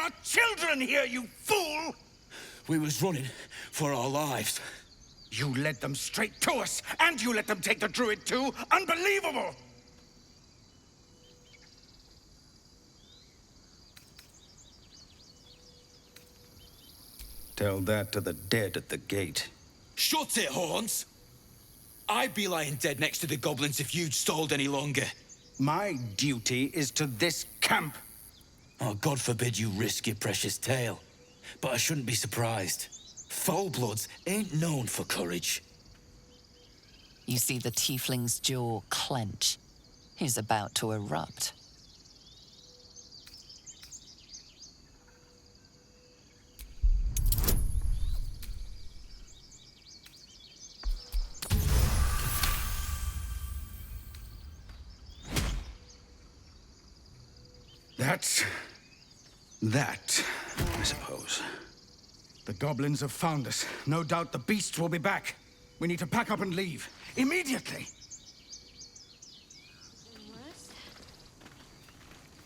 are children here, you fool! We was running for our lives. You led them straight to us, and you let them take the Druid too? Unbelievable! Tell that to the dead at the gate. Shut it, Horns! I'd be lying dead next to the goblins if you'd stalled any longer. My duty is to this camp. Oh, God forbid you risk your precious tail. But I shouldn't be surprised. Foul-bloods ain't known for courage. You see the tiefling's jaw clench. He's about to erupt. That's that, I suppose. The goblins have found us. No doubt the beasts will be back. We need to pack up and leave. Immediately!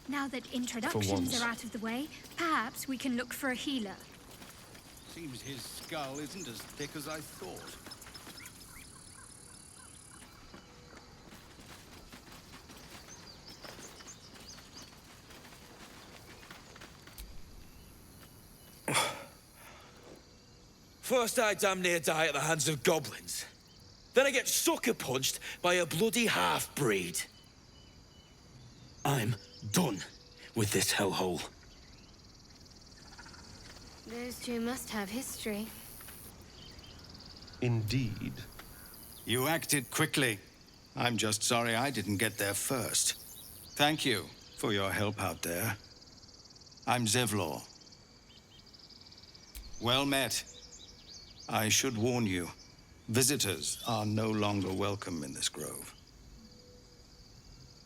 Now that introductions are out of the way, perhaps we can look for a healer. Seems his skull isn't as thick as I thought. First I damn near die at the hands of goblins. Then I get sucker punched by a bloody half-breed. I'm done with this hellhole. Those two must have history. Indeed. You acted quickly. I'm just sorry I didn't get there first. Thank you for your help out there. I'm Zevlor. Well met. I should warn you, visitors are no longer welcome in this grove.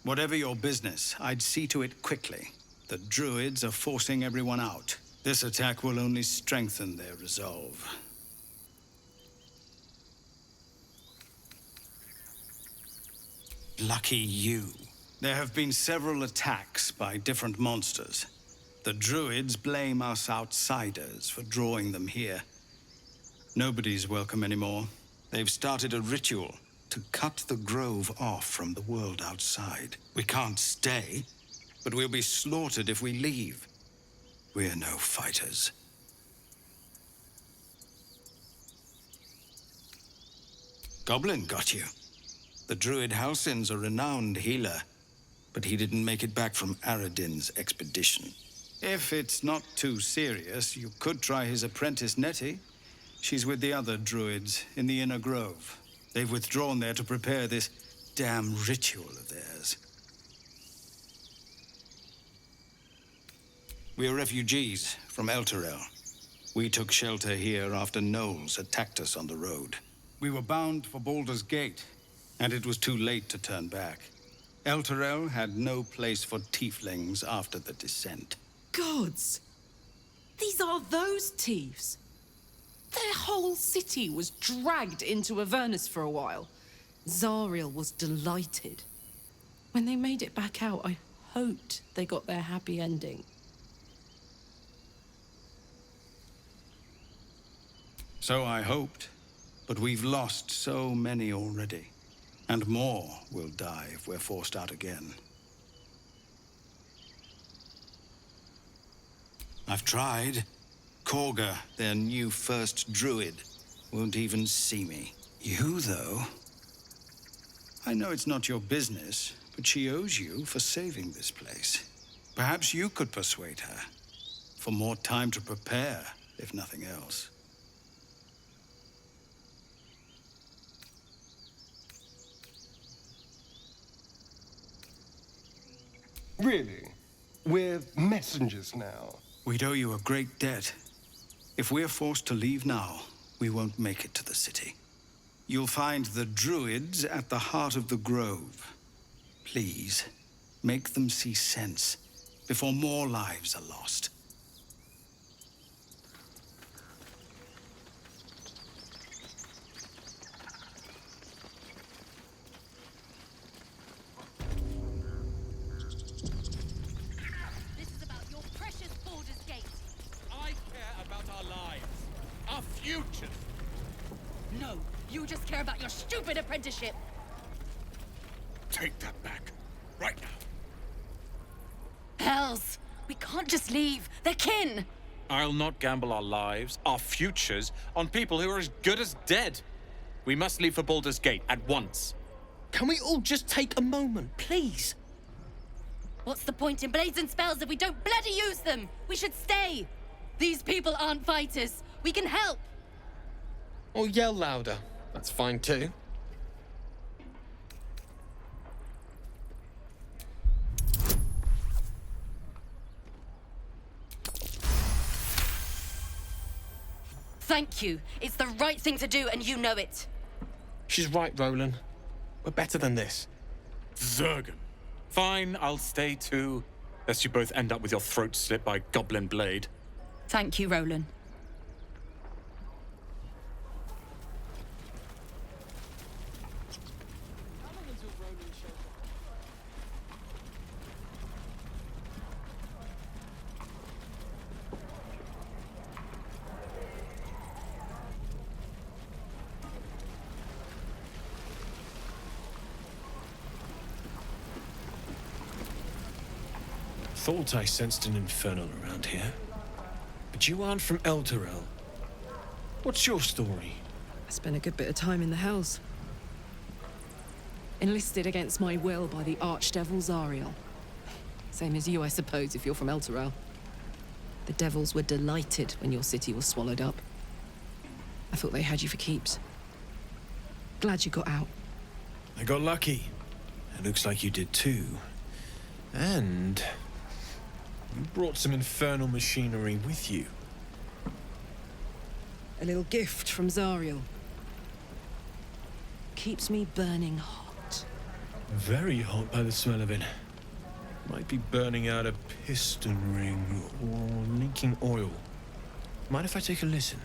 Whatever your business, I'd see to it quickly. The Druids are forcing everyone out. This attack will only strengthen their resolve. Lucky you. There have been several attacks by different monsters. The Druids blame us outsiders for drawing them here. Nobody's welcome anymore. They've started a ritual to cut the grove off from the world outside. We can't stay, but we'll be slaughtered if we leave. We're no fighters. Goblin got you. The Druid Halsin's a renowned healer, but he didn't make it back from Aradin's expedition. If it's not too serious, you could try his apprentice Nettie. She's with the other Druids in the Inner Grove. They've withdrawn there to prepare this damn ritual of theirs. We are refugees from Elturel. We took shelter here after gnolls attacked us on the road. We were bound for Baldur's Gate, and it was too late to turn back. Elturel had no place for tieflings after the descent. Gods! These are those thieves! Their whole city was dragged into Avernus for a while. Zariel was delighted. When they made it back out, I hoped they got their happy ending. So I hoped, but we've lost so many already. And more will die if we're forced out again. I've tried. Korga, their new first druid, won't even see me. You, though? I know it's not your business, but she owes you for saving this place. Perhaps you could persuade her. For more time to prepare, if nothing else. Really? We're messengers now. We'd owe you a great debt. If we're forced to leave now, we won't make it to the city. You'll find the Druids at the heart of the grove. Please, make them see sense before more lives are lost. This is about your precious Baldur's Gate. futures. No, you just care about your stupid apprenticeship. Take that back. Right now. Hells, we can't just leave. They're kin. I'll not gamble our lives, our futures, on people who are as good as dead. We must leave for Baldur's Gate at once. Can we all just take a moment, please? What's the point in blades and spells if we don't bloody use them? We should stay. These people aren't fighters. We can help. Or yell louder. That's fine too. Thank you. It's the right thing to do, and you know it. She's right, Roland. We're better than this. Zergan. Fine, I'll stay too. Lest you both end up with your throats slit by goblin blade. Thank you, Roland. Thought I sensed an infernal around here. But you aren't from Elturel. What's your story? I spent a good bit of time in the Hells. Enlisted against my will by the Archdevil Zariel. Same as you, I suppose, if you're from Elturel. The devils were delighted when your city was swallowed up. I thought they had you for keeps. Glad you got out. I got lucky. It looks like you did too. And you brought some infernal machinery with you. A little gift from Zariel. Keeps me burning hot. Very hot by the smell of it. Might be burning out a piston ring or leaking oil. Mind if I take a listen?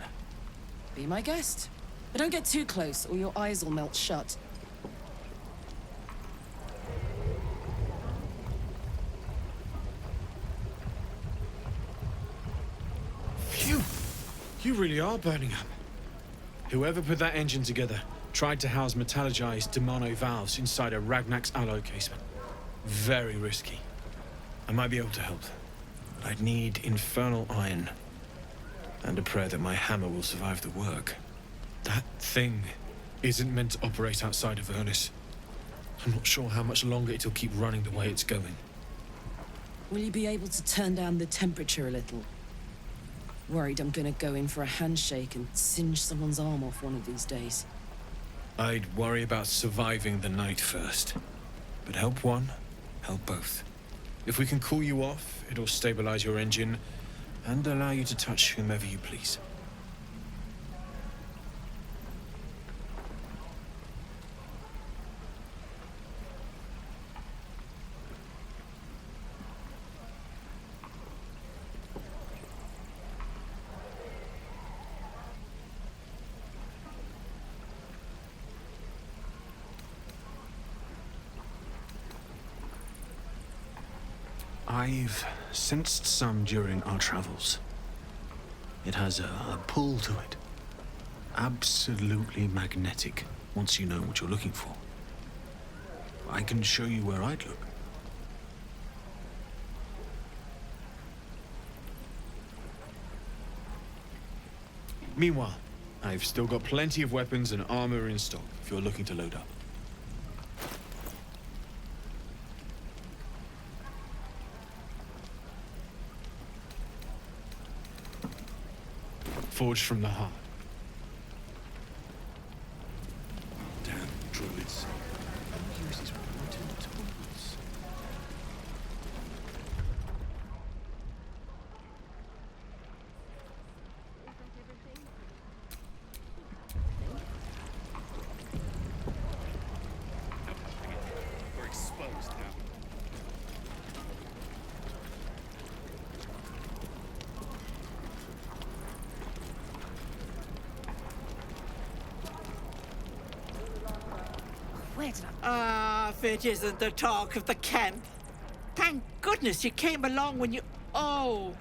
Be my guest. But don't get too close or your eyes will melt shut. Phew! You really are burning up. Whoever put that engine together tried to house metallurgized Demano valves inside a Ragnak's alloy casement. Very risky. I might be able to help, but I'd need infernal iron. And a prayer that my hammer will survive the work. That thing isn't meant to operate outside of Vernus. I'm not sure how much longer it'll keep running the way it's going. Will you be able to turn down the temperature a little? Worried I'm gonna go in for a handshake and singe someone's arm off one of these days. I'd worry about surviving the night first. But help one, help both. If we can cool you off, it'll stabilize your engine and allow you to touch whomever you please. I've sensed some during our travels. It has a pull to it. Absolutely magnetic, once you know what you're looking for. I can show you where I'd look. Meanwhile, I've still got plenty of weapons and armor in stock if you're looking to load up. Forged from the heart. Damn druids. Who uses wooden tools? We're exposed now. If it isn't the talk of the camp. Thank goodness you came along when you... Oh.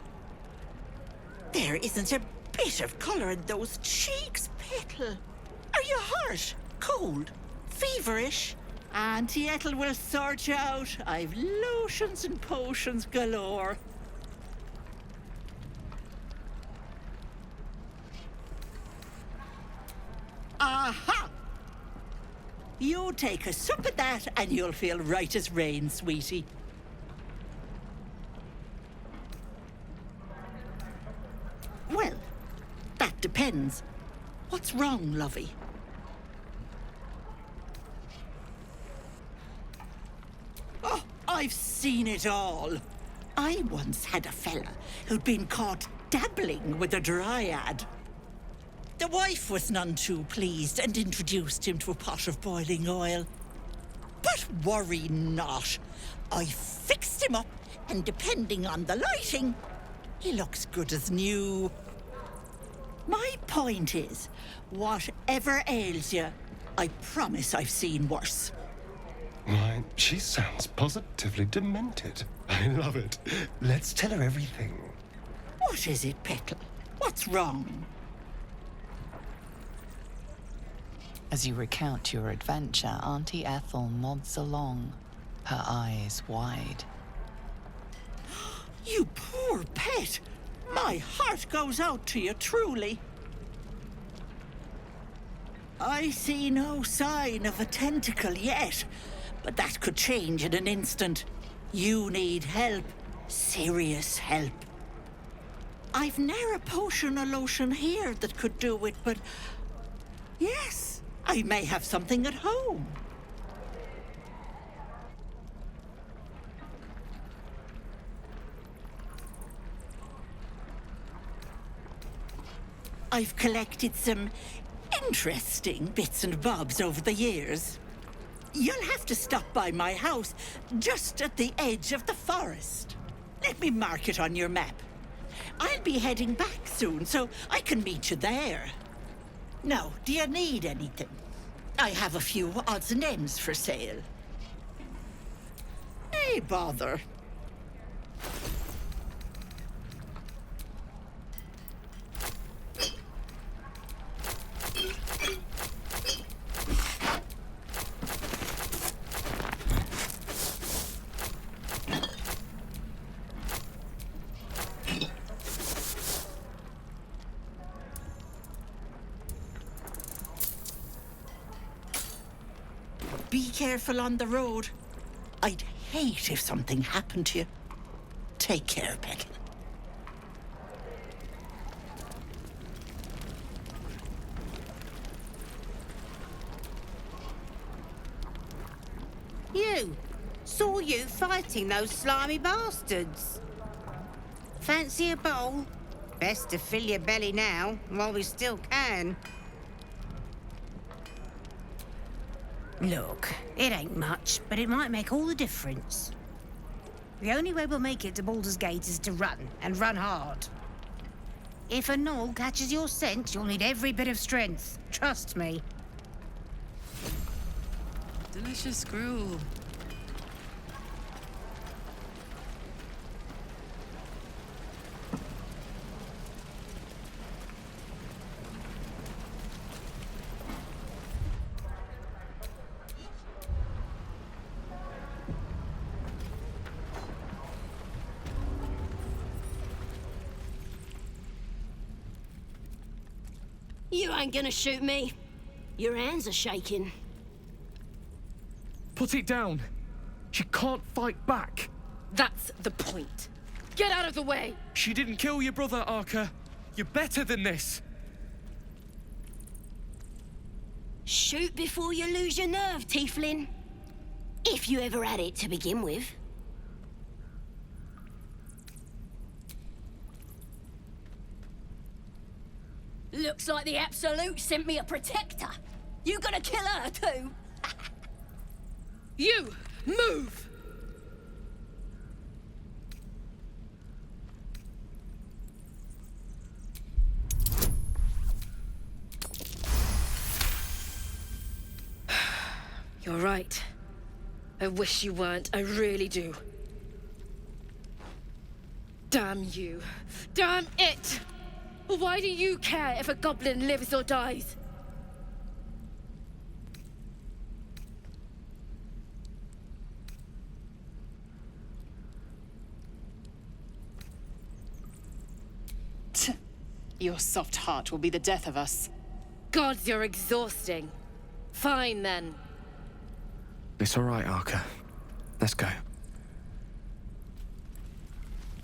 There isn't a bit of colour in those cheeks, Petal. Are you hurt? Cold? Feverish? Auntie Ethel will sort you out. I've lotions and potions galore. Aha! You take a sup of that and you'll feel right as rain, sweetie. Well, that depends. What's wrong, lovey? Oh, I've seen it all. I once had a fella who'd been caught dabbling with a dryad. The wife was none too pleased and introduced him to a pot of boiling oil. But worry not. I fixed him up, and depending on the lighting, he looks good as new. My point is, whatever ails you, I promise I've seen worse. Why, she sounds positively demented. I love it. Let's tell her everything. What is it, Petal? What's wrong? As you recount your adventure, Auntie Ethel nods along, her eyes wide. You poor pet! My heart goes out to you, truly. I see no sign of a tentacle yet, but that could change in an instant. You need help. Serious help. I've ne'er a potion or lotion here that could do it, but... yes, I may have something at home. I've collected some interesting bits and bobs over the years. You'll have to stop by my house, just at the edge of the forest. Let me mark it on your map. I'll be heading back soon, so I can meet you there. Now, do you need anything? I have a few odds and ends for sale. Hey, bother. Be careful on the road. I'd hate if something happened to you. Take care, Petal. You! Saw you fighting those slimy bastards. Fancy a bowl? Best to fill your belly now, while we still can. Look, it ain't much, but it might make all the difference. The only way we'll make it to Baldur's Gate is to run, and run hard. If a gnoll catches your scent, you'll need every bit of strength. Trust me. Delicious gruel. You ain't gonna shoot me. Your hands are shaking. Put it down. She can't fight back. That's the point. Get out of the way! She didn't kill your brother, Arca. You're better than this. Shoot before you lose your nerve, Tiefling. If you ever had it to begin with. Looks like the Absolute sent me a protector. You gonna kill her too? You! Move! You're right. I wish you weren't. I really do. Damn you. Damn it! Why do you care if a goblin lives or dies? Your soft heart will be the death of us. Gods, you're exhausting. Fine, then. It's all right, Arca. Let's go.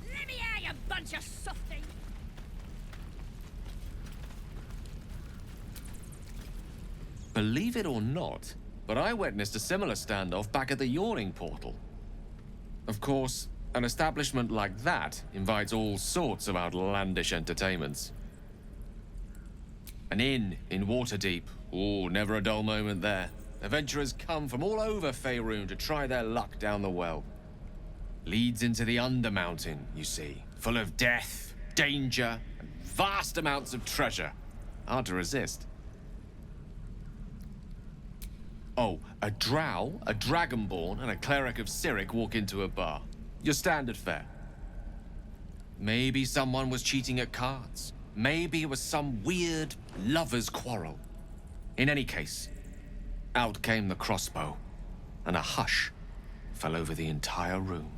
Let me out, you bunch of softies! Believe it or not, but I witnessed a similar standoff back at the Yawning Portal. Of course, an establishment like that invites all sorts of outlandish entertainments. An inn in Waterdeep. Oh, never a dull moment there. Adventurers come from all over Faerun to try their luck down the well. Leads into the Undermountain, you see. Full of death, danger, and vast amounts of treasure. Hard to resist. Oh, a drow, a dragonborn, and a cleric of Cyric walk into a bar. Your standard fare. Maybe someone was cheating at cards. Maybe it was some weird lover's quarrel. In any case, out came the crossbow, and a hush fell over the entire room.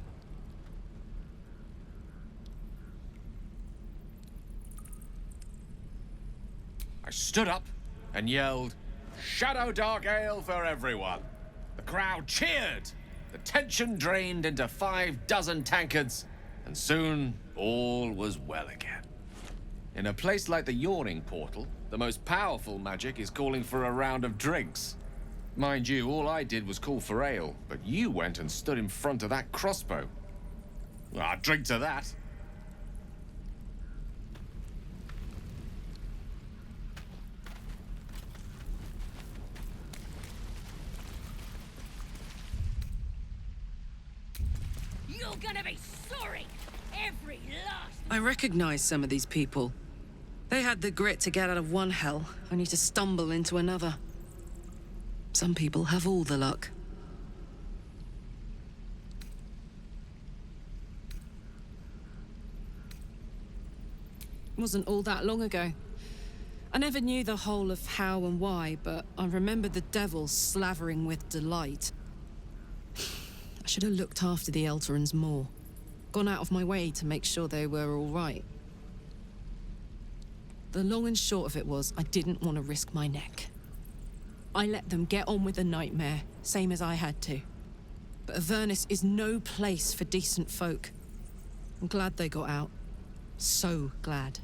I stood up and yelled, "Shadow Dark Ale for everyone!" The crowd cheered. The tension drained into 6 tankards, and soon all was well again. In a place like the Yawning Portal, the most powerful magic is calling for a round of drinks. Mind you, all I did was call for ale, but you went and stood in front of that crossbow. Well, I'd drink to that. You're gonna be sorry! Every last... I recognize some of these people. They had the grit to get out of one hell, only to stumble into another. Some people have all the luck. It wasn't all that long ago. I never knew the whole of how and why, but I remember the devil slavering with delight. I should have looked after the Elterans more. Gone out of my way to make sure they were all right. The long and short of it was, I didn't want to risk my neck. I let them get on with the nightmare, same as I had to. But Avernus is no place for decent folk. I'm glad they got out. So glad.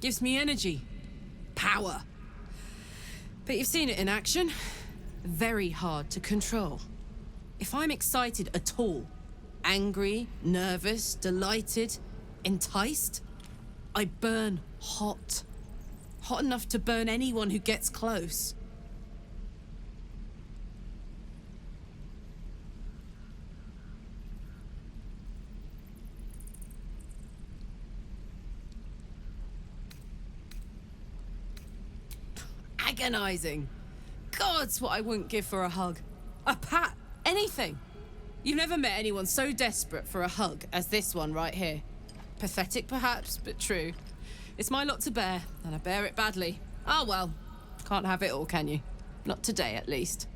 Gives me energy. Power. But you've seen it in action. Very hard to control. If I'm excited at all, angry, nervous, delighted, enticed, I burn hot. Hot enough to burn anyone who gets close. Agonizing. God's what I wouldn't give for a hug. A pat. Anything. You've never met anyone so desperate for a hug as this one right here. Pathetic perhaps, but true. It's my lot to bear, and I bear it badly. Ah well, can't have it all, can you? Not today, at least.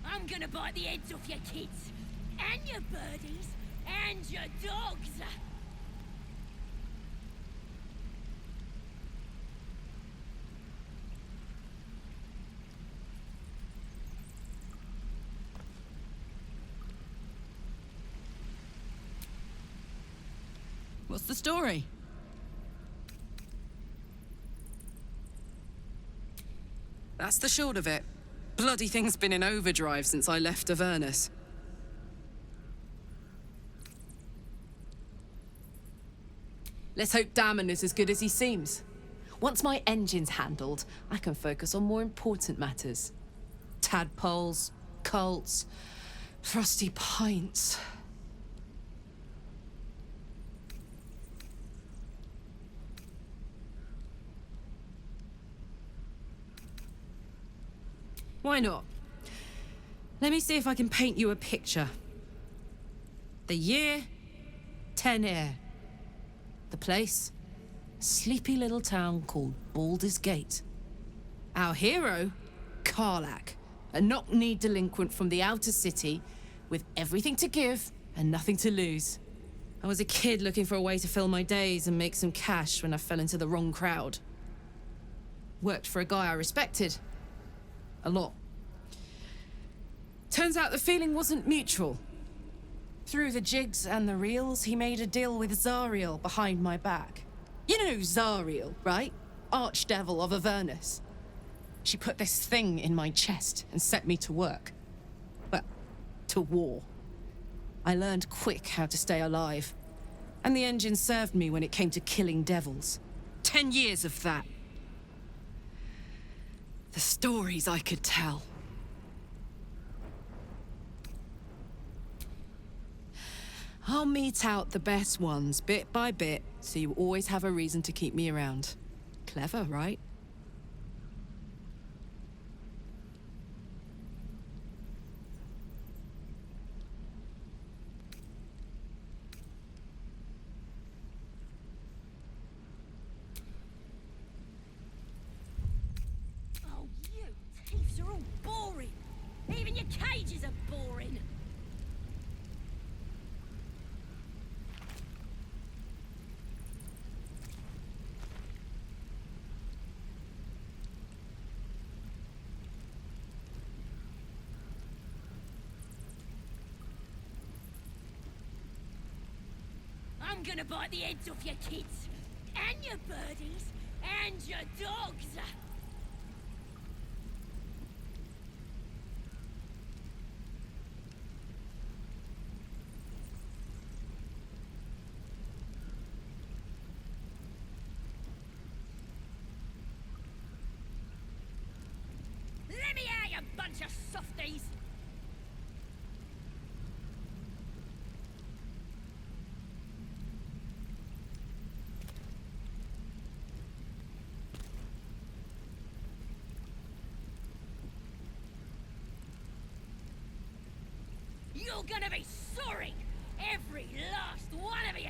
I'm gonna bite the heads off your kids, and your birdies, and your dogs! What's the story? That's the short of it. Bloody thing's been in overdrive since I left Avernus. Let's hope Damon is as good as he seems. Once my engine's handled, I can focus on more important matters. Tadpoles, cults, frosty pints. Why not? Let me see if I can paint you a picture. The year, 10 air. The place, sleepy little town called Baldur's Gate. Our hero, Karlach, a knock-knee delinquent from the outer city with everything to give and nothing to lose. I was a kid looking for a way to fill my days and make some cash when I fell into the wrong crowd. Worked for a guy I respected. A lot. Turns out the feeling wasn't mutual. Through the jigs and the reels, he made a deal with Zariel behind my back. You know Zariel, right? Archdevil of Avernus. She put this thing in my chest and set me to work. Well, to war. I learned quick how to stay alive. And the engine served me when it came to killing devils. 10 years of that. The stories I could tell. I'll mete out the best ones bit by bit, so you always have a reason to keep me around. Clever, right? Oh, you thieves are all boring. Even your cages are boring. I'm gonna bite the heads off your kids, and your birdies, and your dogs. Let me out, you bunch of softies! You're gonna be sorry! Every last one of you!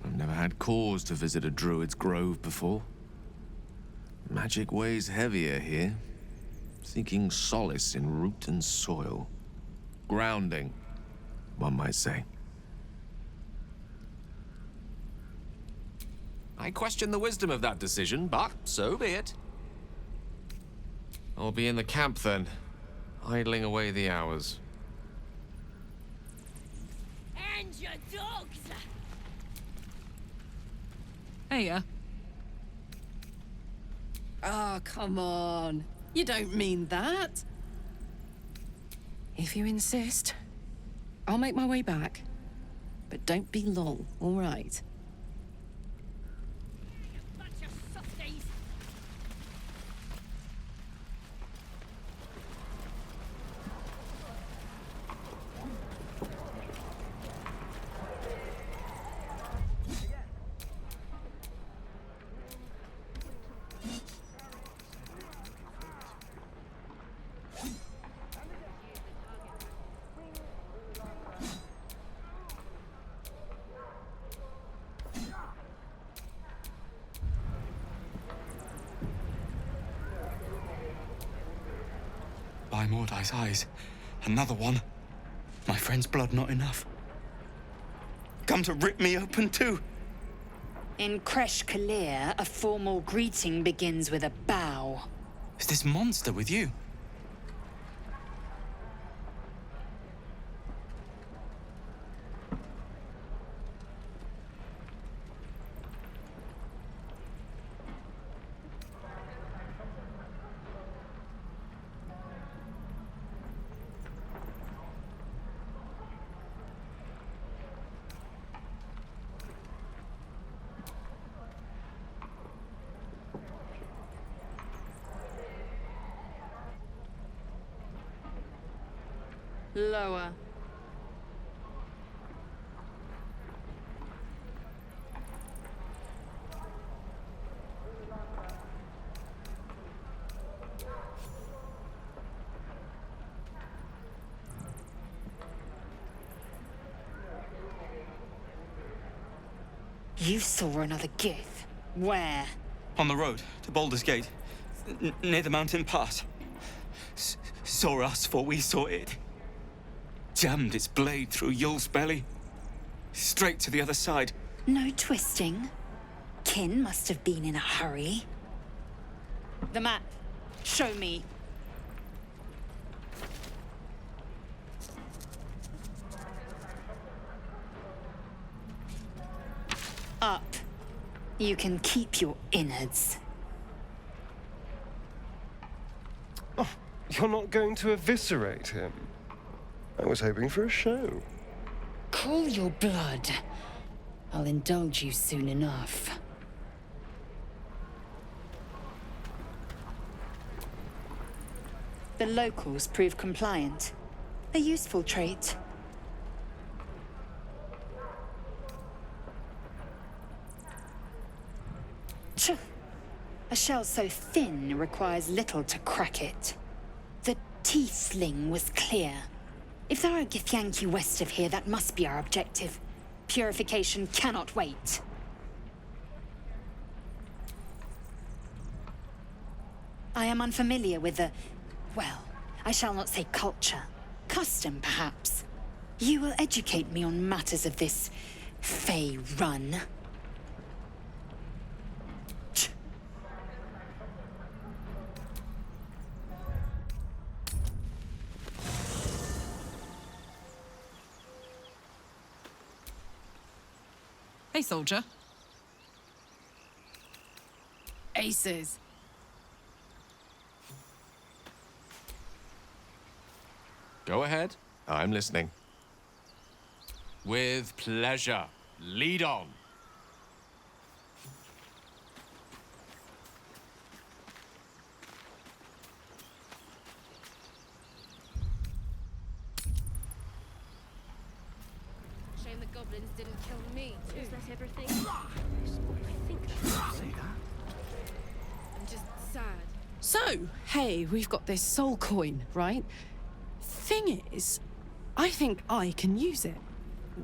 I've never had cause to visit a druid's grove before. Magic weighs heavier here, seeking solace in root and soil. Grounding, one might say. I question the wisdom of that decision, but so be it. I'll be in the camp then, idling away the hours. And your dogs! Heya. Oh, come on. You don't mean that. If you insist, I'll make my way back. But don't be long, all right? Bunch of softies! By Mordai's eyes, another one. My friend's blood not enough. Come to rip me open too. In Kresh Kalir, a formal greeting begins with a bow. Is this monster with you? Lower. You saw another Gith. Where? On the road to Baldur's Gate, near the mountain pass. Saw us before we saw it. Jammed its blade through Yul's belly. Straight to the other side. No twisting. Kin must have been in a hurry. The map. Show me. Up. You can keep your innards. Oh, you're not going to eviscerate him? I was hoping for a show. Cool your blood. I'll indulge you soon enough. The locals prove compliant. A useful trait. Tch. A shell so thin requires little to crack it. The teeth sling was clear. If there are Githyanki west of here, that must be our objective. Purification cannot wait. I am unfamiliar with the... well, I shall not say culture. Custom, perhaps. You will educate me on matters of this... Fey run. Hey, soldier. Aces. Go ahead. I'm listening. With pleasure. Lead on. Shame the goblins didn't kill me, too. Is that everything? I think that's say that. I'm just sad. So, hey, we've got this soul coin, right? Thing is, I think I can use it.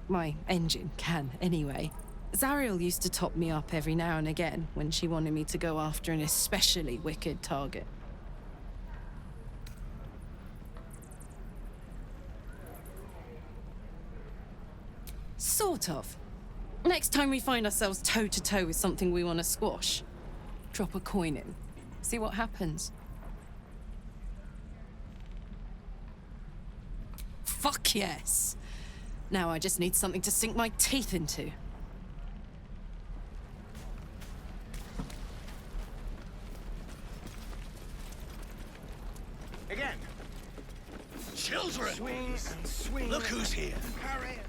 My engine can, anyway. Zariel used to top me up every now and again when she wanted me to go after an especially wicked target. Sort of. Next time we find ourselves toe-to-toe with something we want to squash, drop a coin in. See what happens. Fuck yes. Now I just need something to sink my teeth into. Again. Children! Swing and swing. Look who's here. Parry.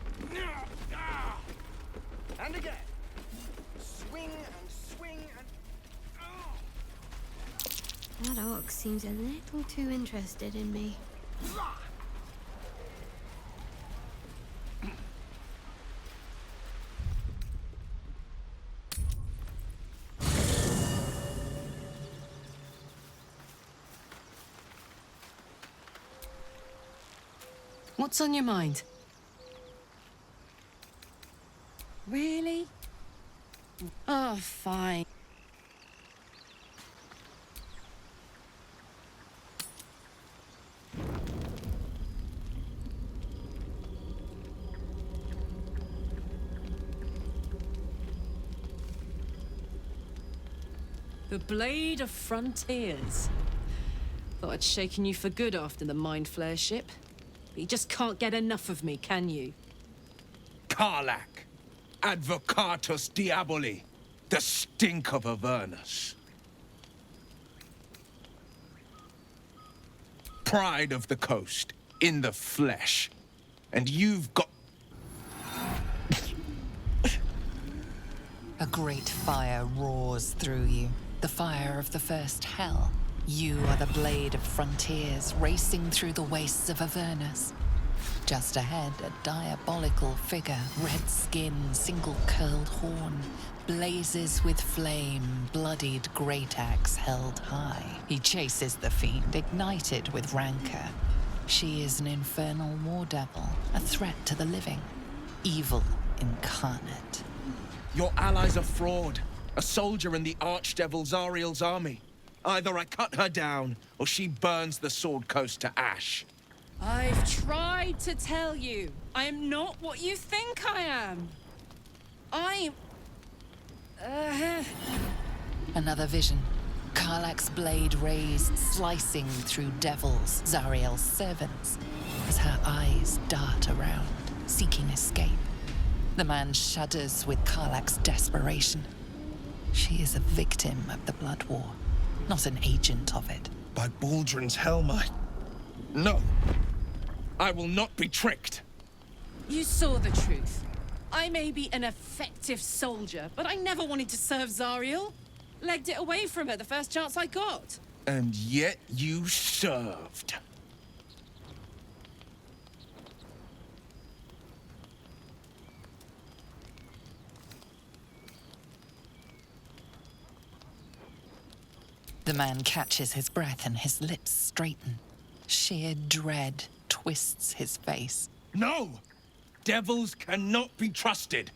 And again. Swing and swing and... That ox seems a little too interested in me. What's on your mind? Really? Oh, fine. The Blade of Frontiers. Thought I'd shaken you for good after the Mind Flare ship. But you just can't get enough of me, can you? Karlach, Advocatus Diaboli, the stink of Avernus. Pride of the coast, in the flesh. And you've got... A great fire roars through you, the fire of the first hell. You are the Blade of Frontiers, racing through the wastes of Avernus. Just ahead, a diabolical figure, red skin, single-curled horn, blazes with flame, bloodied great axe held high. He chases the fiend, ignited with rancor. She is an infernal war devil, a threat to the living. Evil incarnate. Your ally's a fraud, a soldier in the Archdevil Zariel's army. Either I cut her down, or she burns the Sword Coast to ash. I've tried to tell you. I am not what you think I am. I'm... Another vision. Karlach's blade raised, slicing through devils, Zariel's servants, as her eyes dart around, seeking escape. The man shudders with Karlach's desperation. She is a victim of the Blood War, not an agent of it. By Baldrin's helm, No. I will not be tricked. You saw the truth. I may be an effective soldier, but I never wanted to serve Zariel. Legged it away from her the first chance I got. And yet you served. The man catches his breath and his lips straighten. Sheer dread twists his face. No! Devils cannot be trusted.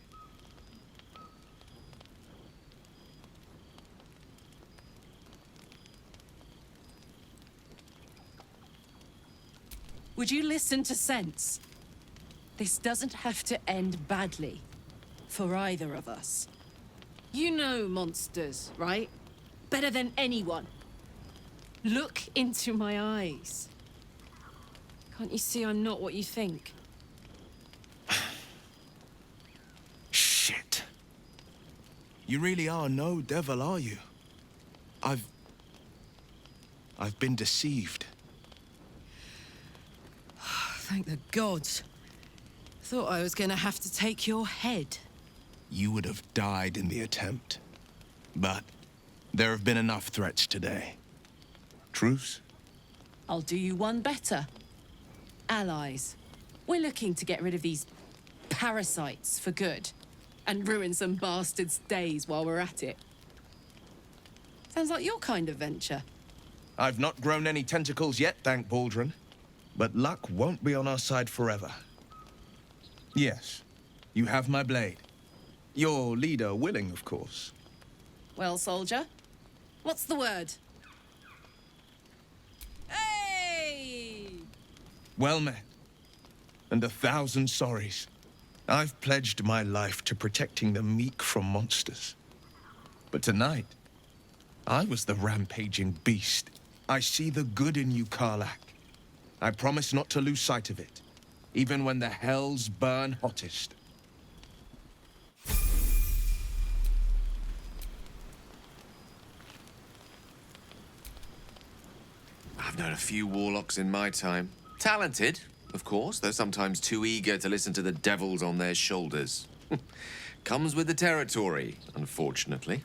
Would you listen to sense? This doesn't have to end badly. For either of us. You know monsters, right? Better than anyone. Look into my eyes. Can't you see I'm not what you think? Shit. You really are no devil, are you? I've been deceived. Thank the gods. Thought I was gonna have to take your head. You would have died in the attempt. But there have been enough threats today. Truce? I'll do you one better. Allies. We're looking to get rid of these parasites for good. And ruin some bastards' days while we're at it. Sounds like your kind of venture. I've not grown any tentacles yet, thank Baldrin. But luck won't be on our side forever. Yes, you have my blade. Your leader willing, of course. Well, soldier, what's the word? Hey! Well met. And 1,000 sorries. I've pledged my life to protecting the meek from monsters. But tonight, I was the rampaging beast. I see the good in you, Karlach. I promise not to lose sight of it, even when the hells burn hottest. I've known a few warlocks in my time. Talented, of course, though sometimes too eager to listen to the devils on their shoulders. Comes with the territory, unfortunately.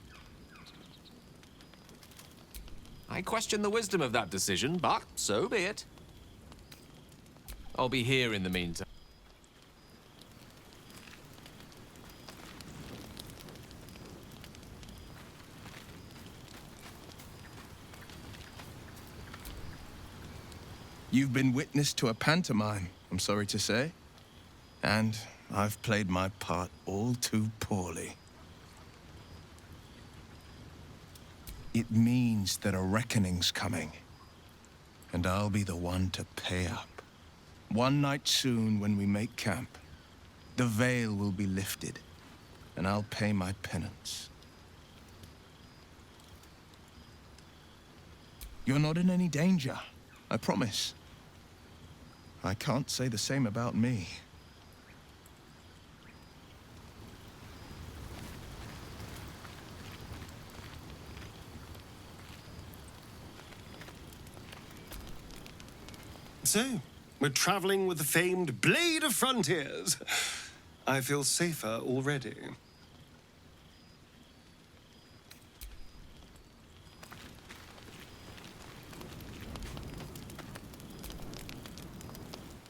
I question the wisdom of that decision, but so be it. I'll be here in the meantime. You've been witness to a pantomime, I'm sorry to say. And I've played my part all too poorly. It means that a reckoning's coming. And I'll be the one to pay up. One night soon, when we make camp, the veil will be lifted, and I'll pay my penance. You're not in any danger, I promise. I can't say the same about me. So, we're traveling with the famed Blade of Frontiers. I feel safer already.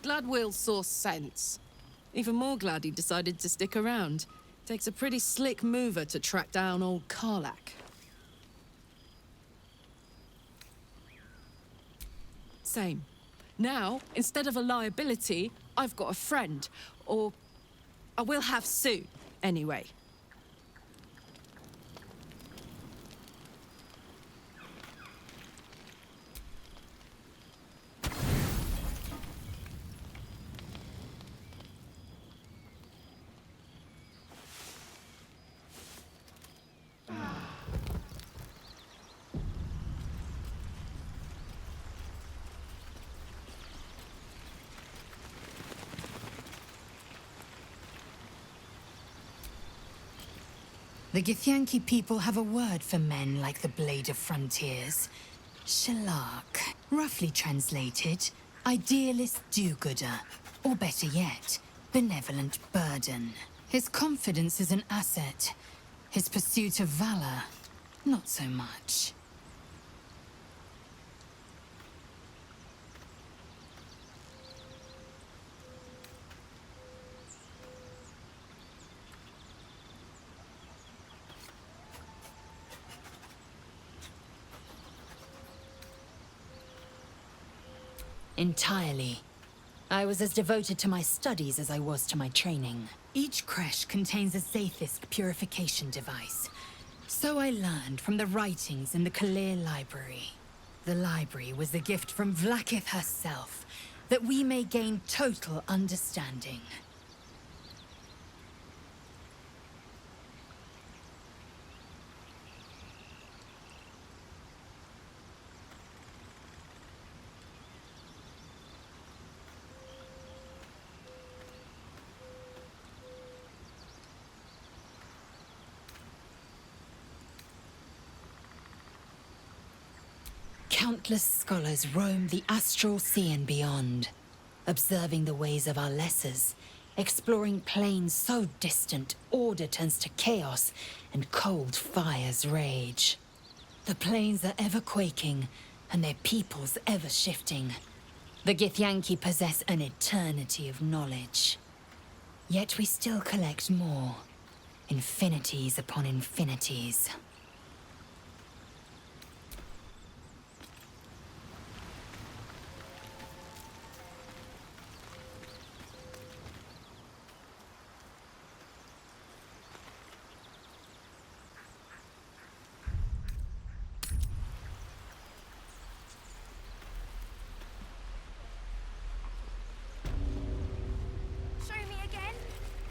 glad Will saw sense. Even more glad he decided to stick around. Takes a pretty slick mover to track down old Karlach. Same. Now, instead of a liability, I've got a friend. Or I will have soon, anyway. The Githyanki people have a word for men like the Blade of Frontiers. Shalak. Roughly translated, idealist do-gooder. Or better yet, benevolent burden. His confidence is an asset. His pursuit of valor, not so much. Entirely. I was as devoted to my studies as I was to my training. Each creche contains a Zaithisk purification device. So I learned from the writings in the Kalir Library. The library was a gift from Vlaakith herself, that we may gain total understanding. Countless scholars roam the astral sea and beyond, observing the ways of our lessers, exploring planes so distant order turns to chaos and cold fires rage. The planes are ever quaking, and their peoples ever shifting. The Githyanki possess an eternity of knowledge. Yet we still collect more. Infinities upon infinities.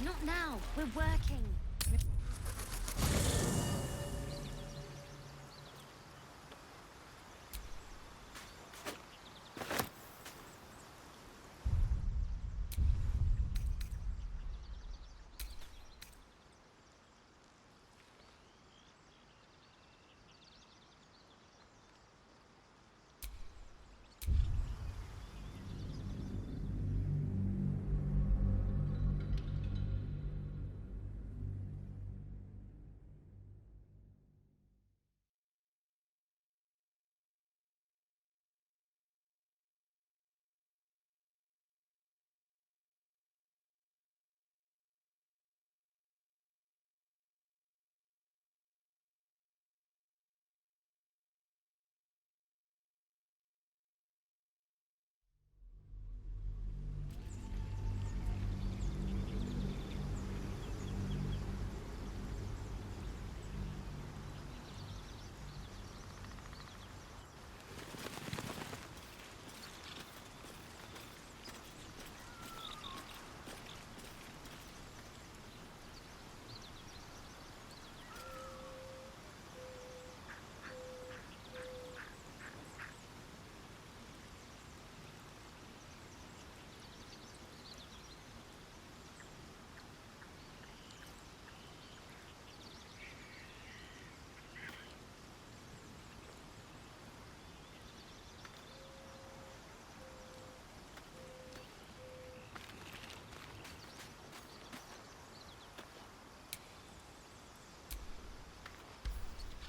Not now. We're working.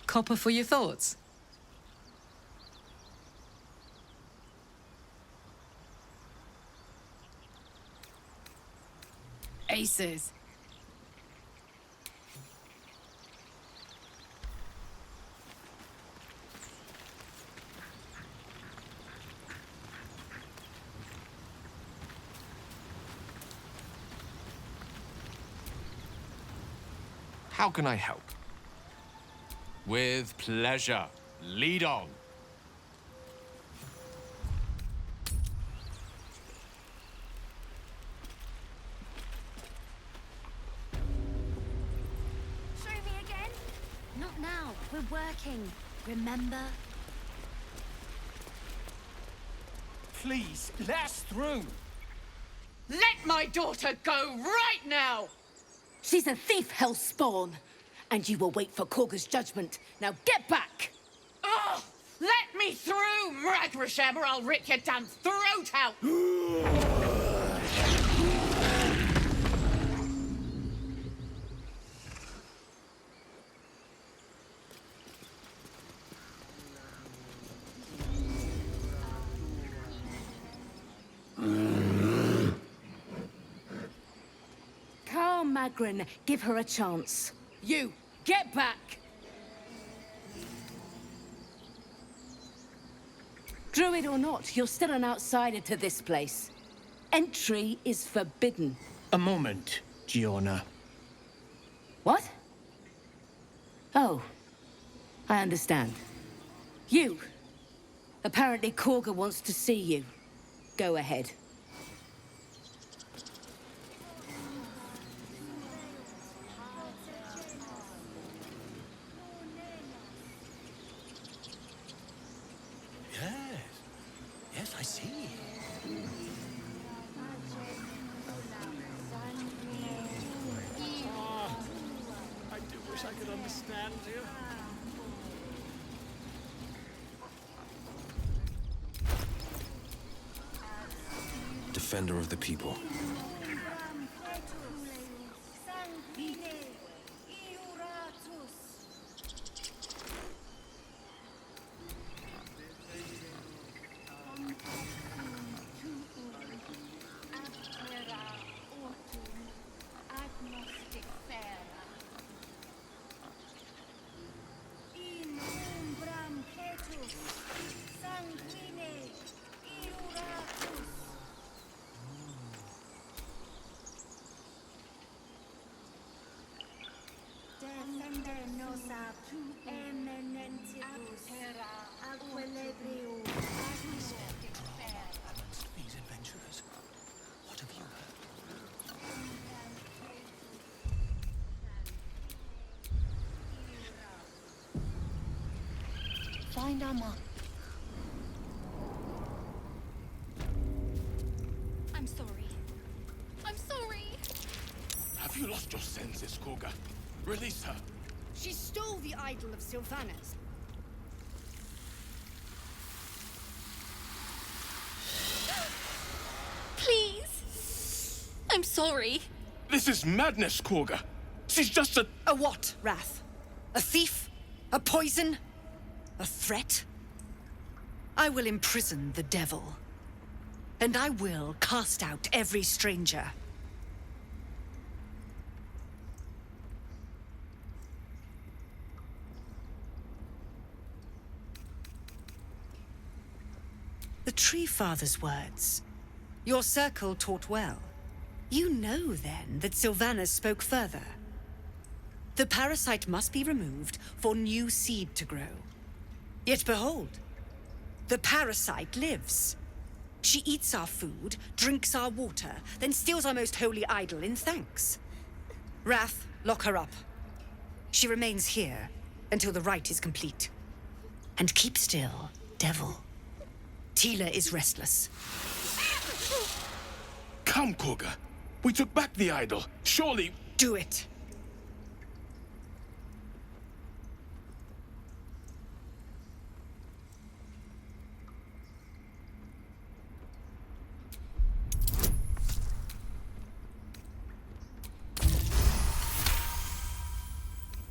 Copper for your thoughts? faces. How can I help? With pleasure. Lead on. Show me again? Not now. We're working. Remember? Please, let us through. Let my daughter go right now! She's a thief, hellspawn. And you will wait for Korga's judgment. Now get back! Oh, let me through, Ragrasham, or I'll rip your damn throat out! Carl Magrin, give her a chance. You, get back! Druid or not, you're still an outsider to this place. Entry is forbidden. A moment, Giona. What? Oh, I understand. You. Apparently Korga wants to see you. Go ahead. Yes, I see. I do wish I could understand you. Defender of the people. These adventurers. What have you heard? Find Amma. I'm sorry. I'm sorry. Have you lost your senses, Korga? Release her. She stole the idol of Sylvanas. Please. I'm sorry. This is madness, Korga. She's just a... A what, Wrath? A thief? A poison? A threat? I will imprison the devil. And I will cast out every stranger. The Tree Father's words. Your circle taught well. You know, then, that Sylvanas spoke further. The parasite must be removed for new seed to grow. Yet behold, the parasite lives. She eats our food, drinks our water, then steals our most holy idol in thanks. Wrath, lock her up. She remains here until the rite is complete. And keep still, devil. Tila is restless. Come, Korga. We took back the idol. Surely... Do it.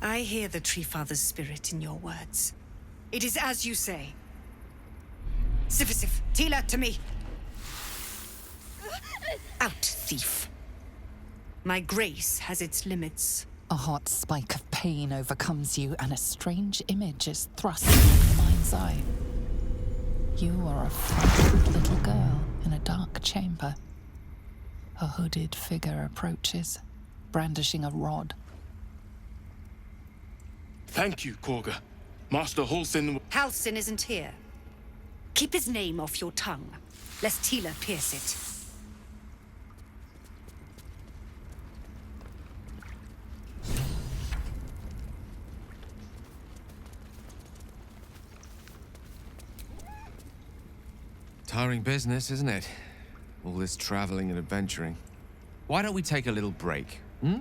I hear the Tree Father's spirit in your words. It is as you say. Sifisif, Tila, to me! Out, thief. My grace has its limits. A hot spike of pain overcomes you, and a strange image is thrust into your mind's eye. You are a frightened little girl in a dark chamber. A hooded figure approaches, brandishing a rod. Thank you, Korga. Master Halsin... Halsin isn't here. Keep his name off your tongue, lest Tila pierce it. Tiring business, isn't it? All this traveling and adventuring. Why don't we take a little break, hmm?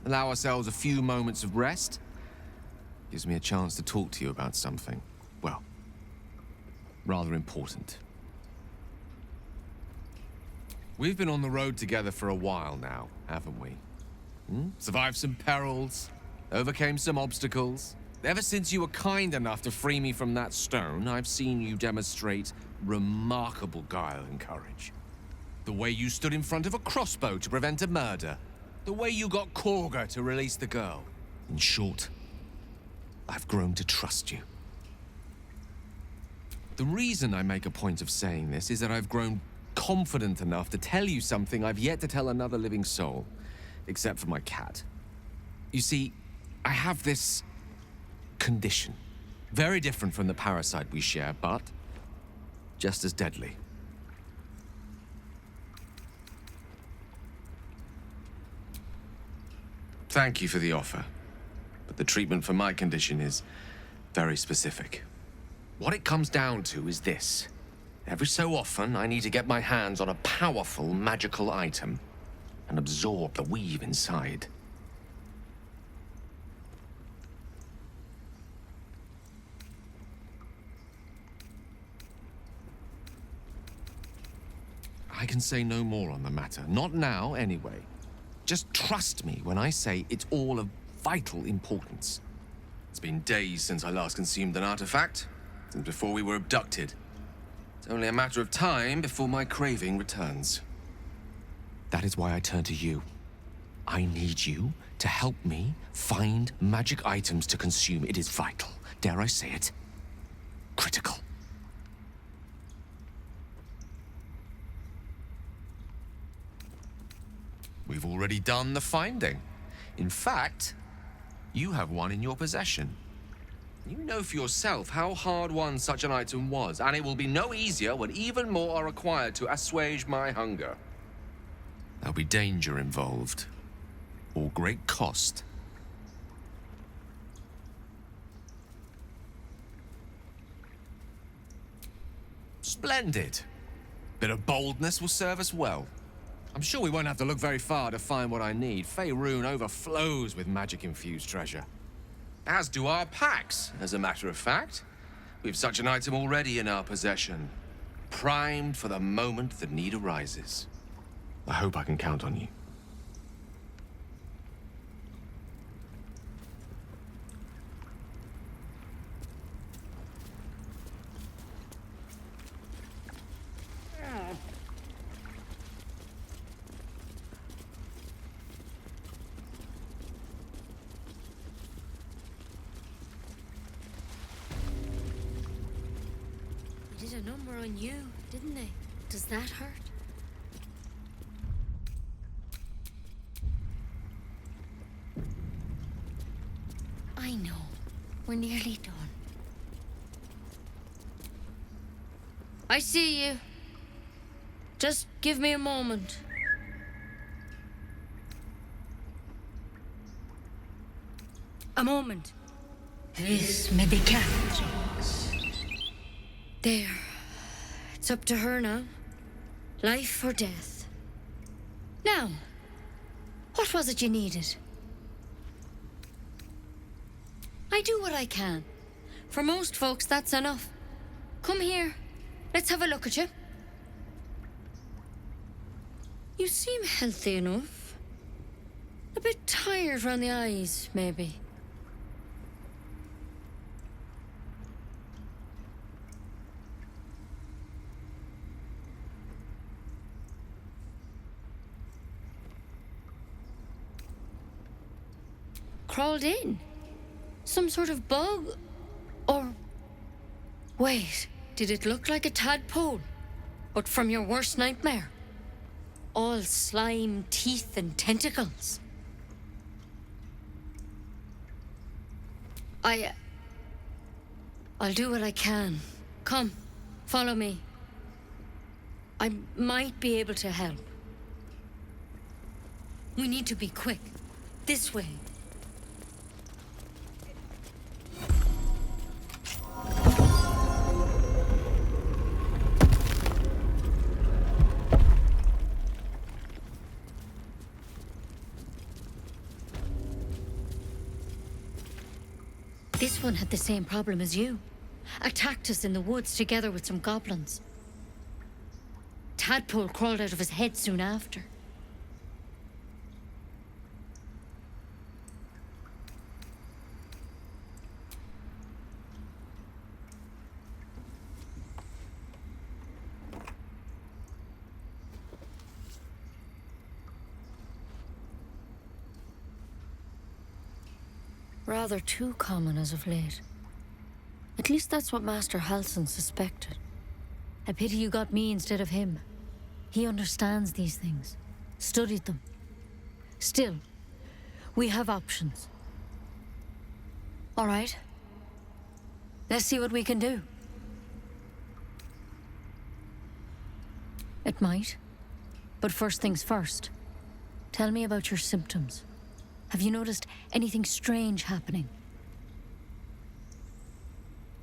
Allow ourselves a few moments of rest? Gives me a chance to talk to you about something, well, rather important. We've been on the road together for a while now, haven't we? Survived some perils, overcame some obstacles. Ever since you were kind enough to free me from that stone, I've seen you demonstrate remarkable guile and courage. The way you stood in front of a crossbow to prevent a murder. The way you got Korga to release the girl. In short, I've grown to trust you. The reason I make a point of saying this is that I've grown confident enough to tell you something I've yet to tell another living soul, except for my cat. You see, I have this condition. Very different from the parasite we share, but just as deadly. Thank you for the offer, but the treatment for my condition is very specific. What it comes down to is this. Every so often, I need to get my hands on a powerful magical item and absorb the weave inside. I can say no more on the matter. Not now, anyway. Just trust me when I say it's all of vital importance. It's been days since I last consumed an artifact, since before we were abducted. It's only a matter of time before my craving returns. That is why I turn to you. I need you to help me find magic items to consume. It is vital. Dare I say it? Critical. We've already done the finding. In fact, you have one in your possession. You know for yourself how hard won such an item was, and it will be no easier when even more are required to assuage my hunger. There'll be danger involved, or great cost. Splendid. Bit of boldness will serve us well. I'm sure we won't have to look very far to find what I need. Faerun overflows with magic-infused treasure. As do our packs, as a matter of fact. We've such an item already in our possession. Primed for the moment the need arises. I hope I can count on you. They did a number on you, didn't they? Does that hurt? I know. We're nearly done. I see you. Just give me a moment. A moment. This may be cat. There. It's up to her now. Life or death. Now, what was it you needed? I do what I can. For most folks, that's enough. Come here. Let's have a look at you. You seem healthy enough. A bit tired round the eyes, maybe. crawled in. Some sort of bug? Or... Wait, did it look like a tadpole? But from your worst nightmare? All slime, teeth, and tentacles. I'll do what I can. Come, follow me. I might be able to help. We need to be quick. This way. This one had the same problem as you. Attacked us in the woods together with some goblins. Tadpole crawled out of his head soon after. Rather too common as of late. At least that's what Master Halsin suspected. A pity you got me instead of him. He understands these things. Studied them. Still, we have options. All right. Let's see what we can do. It might. But first things first. Tell me about your symptoms. Have you noticed anything strange happening?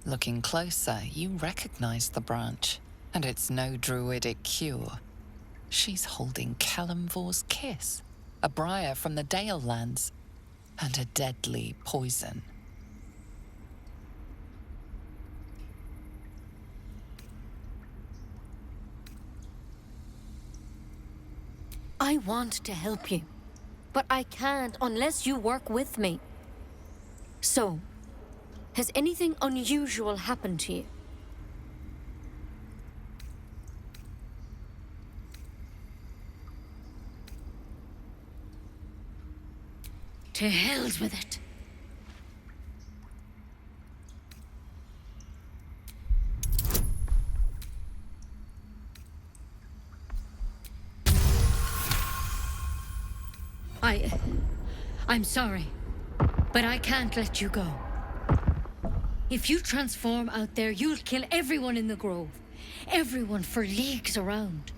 Looking closer, you recognize the branch, and it's no druidic cure. She's holding Kalimvor's kiss, a briar from the Dale lands, and a deadly poison. I want to help you, but I can't unless you work with me. So, has anything unusual happened to you? To hell's with it. I'm sorry, but I can't let you go. If you transform out there, you'll kill everyone in the grove. Everyone for leagues around.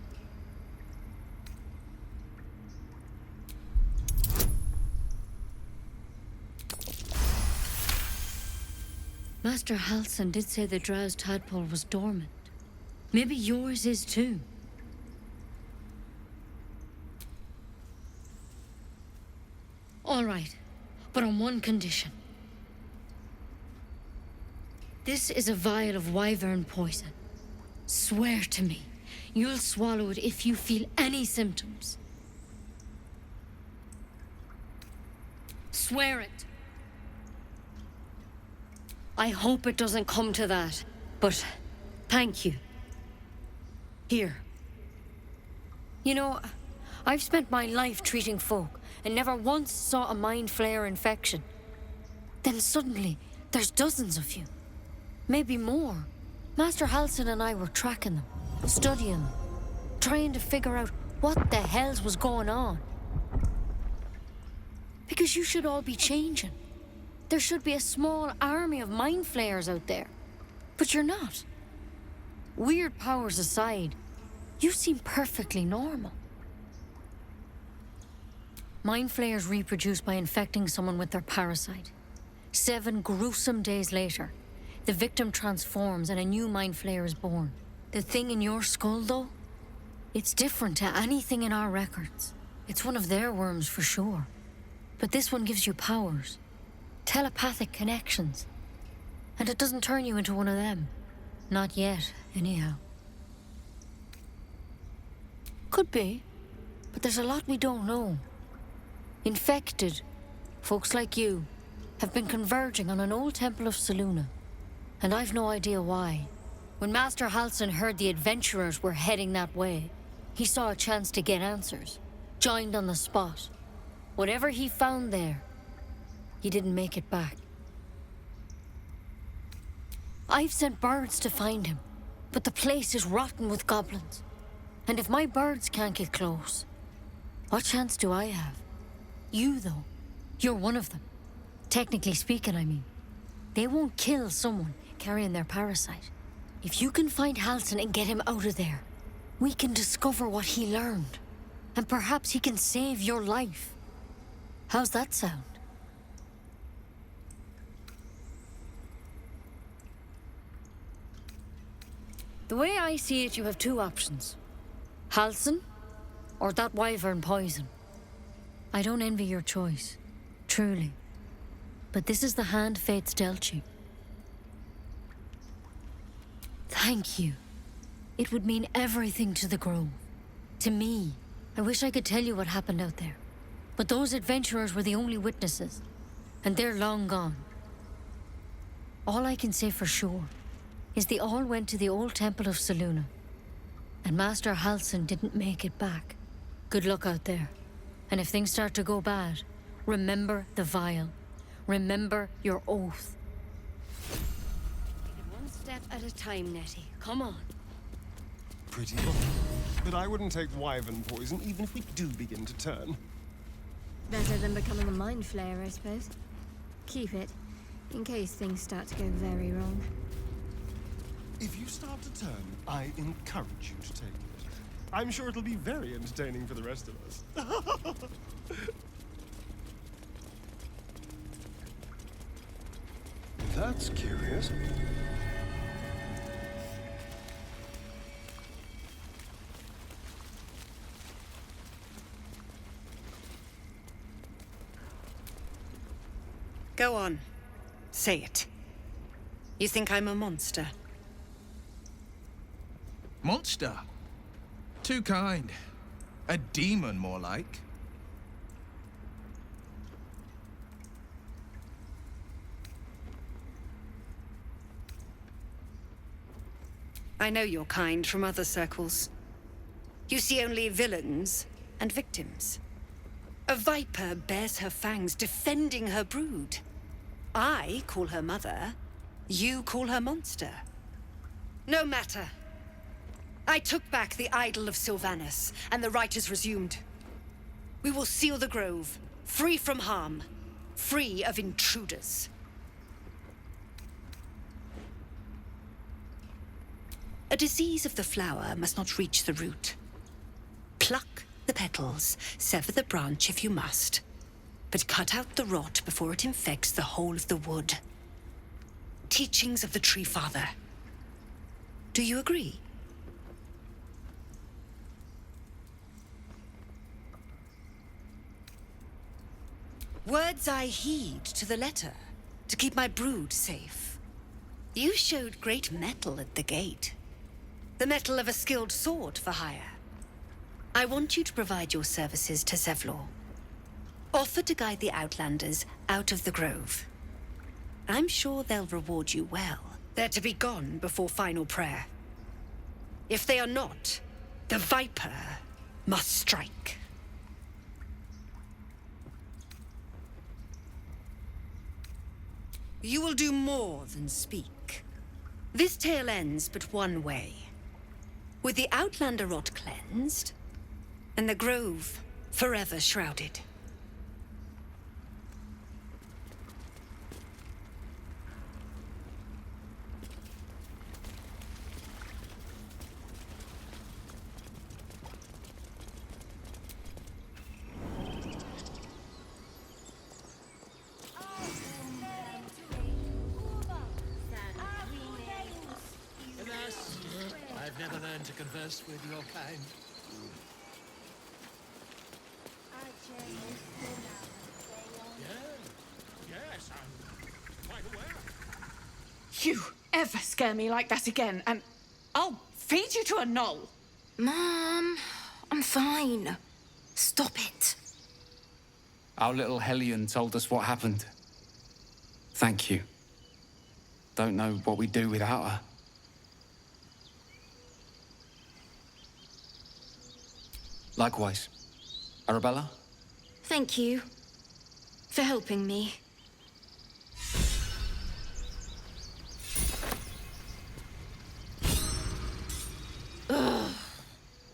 Master Halsin did say the drow's tadpole was dormant. Maybe yours is too. All right, but on one condition. This is a vial of wyvern poison. Swear to me, you'll swallow it if you feel any symptoms. Swear it. I hope it doesn't come to that, but thank you. Here. You know, I've spent my life treating folk and never once saw a mind flayer infection. Then suddenly, there's dozens of you. Maybe more. Master Halsin and I were tracking them, studying them, trying to figure out what the hells was going on. Because you should all be changing. There should be a small army of mind flayers out there. But you're not. Weird powers aside, you seem perfectly normal. Mind flayers reproduce by infecting someone with their parasite. 7 gruesome days later, the victim transforms and a new mind flayer is born. The thing in your skull, though, it's different to anything in our records. It's one of their worms for sure. But this one gives you powers. Telepathic connections. And it doesn't turn you into one of them. Not yet, anyhow. Could be, but there's a lot we don't know. Infected, folks like you, have been converging on an old temple of Selûne. And I've no idea why. When Master Halsin heard the adventurers were heading that way, he saw a chance to get answers. Joined on the spot. Whatever he found there, He didn't make it back. I've sent birds to find him, but the place is rotten with goblins. And if my birds can't get close, what chance do I have? You, though, you're one of them. Technically speaking, I mean. They won't kill someone carrying their parasite. If you can find Halsin and get him out of there, we can discover what he learned. And perhaps he can save your life. How's that sound? The way I see it, you have two options. Halsin, or that wyvern poison. I don't envy your choice, truly. But this is the hand fate's dealt you. Thank you. It would mean everything to the Grove. To me. I wish I could tell you what happened out there. But those adventurers were the only witnesses. And they're long gone. All I can say for sure is they all went to the old temple of Selûne. And Master Halsin didn't make it back. Good luck out there. And if things start to go bad, remember the vial. Remember your oath. Take it one step at a time, Nettie. Come on. Pretty good. But I wouldn't take wyvern poison even if we do begin to turn. Better than becoming a mind flayer, I suppose. Keep it, in case things start to go very wrong. If you start to turn, I encourage you to take it. I'm sure it'll be very entertaining for the rest of us. That's curious. Go on. Say it. You think I'm a monster? Monster? Too kind. A demon, more like. I know your kind from other circles. You see only villains and victims. A viper bears her fangs defending her brood. I call her mother. You call her monster. No matter. I took back the idol of Sylvanus, and the rite is resumed. We will seal the grove, free from harm, free of intruders. A disease of the flower must not reach the root. Pluck the petals, sever the branch if you must, but cut out the rot before it infects the whole of the wood. Teachings of the Tree Father. Do you agree? Words I heed to the letter, to keep my brood safe. You showed great mettle at the gate. The mettle of a skilled sword for hire. I want you to provide your services to Zevlor. Offer to guide the Outlanders out of the grove. I'm sure they'll reward you well. They're to be gone before final prayer. If they are not, the Viper must strike. You will do more than speak. This tale ends but one way. With the Outlander rot cleansed, and the grove forever shrouded. I've never learned to converse with your kind. Yes, I'm quite aware. You ever scare me like that again, and I'll feed you to a gnoll. Mom, I'm fine. Stop it. Our little Hellion told us what happened. Thank you. Don't know what we'd do without her. Likewise. Arabella? Thank you for helping me.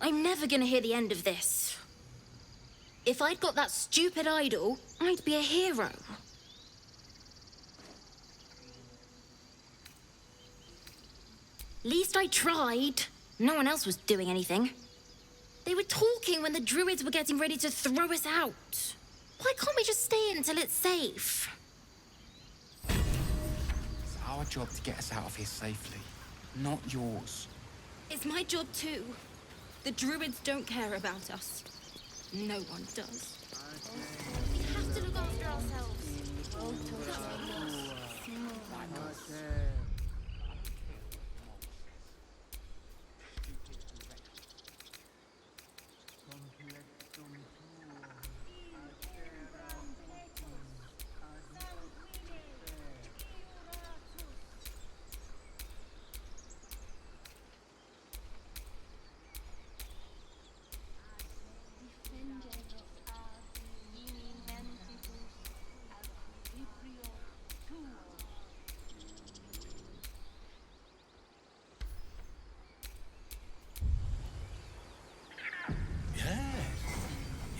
I'm never gonna hear the end of this. If I'd got that stupid idol, I'd be a hero. Least I tried. No one else was doing anything. They were talking when the Druids were getting ready to throw us out. Why can't we just stay until it's safe? It's our job to get us out of here safely, not yours. It's my job too. The Druids don't care about us. No one does. We have to look after ourselves.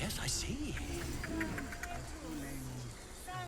Yes, I see.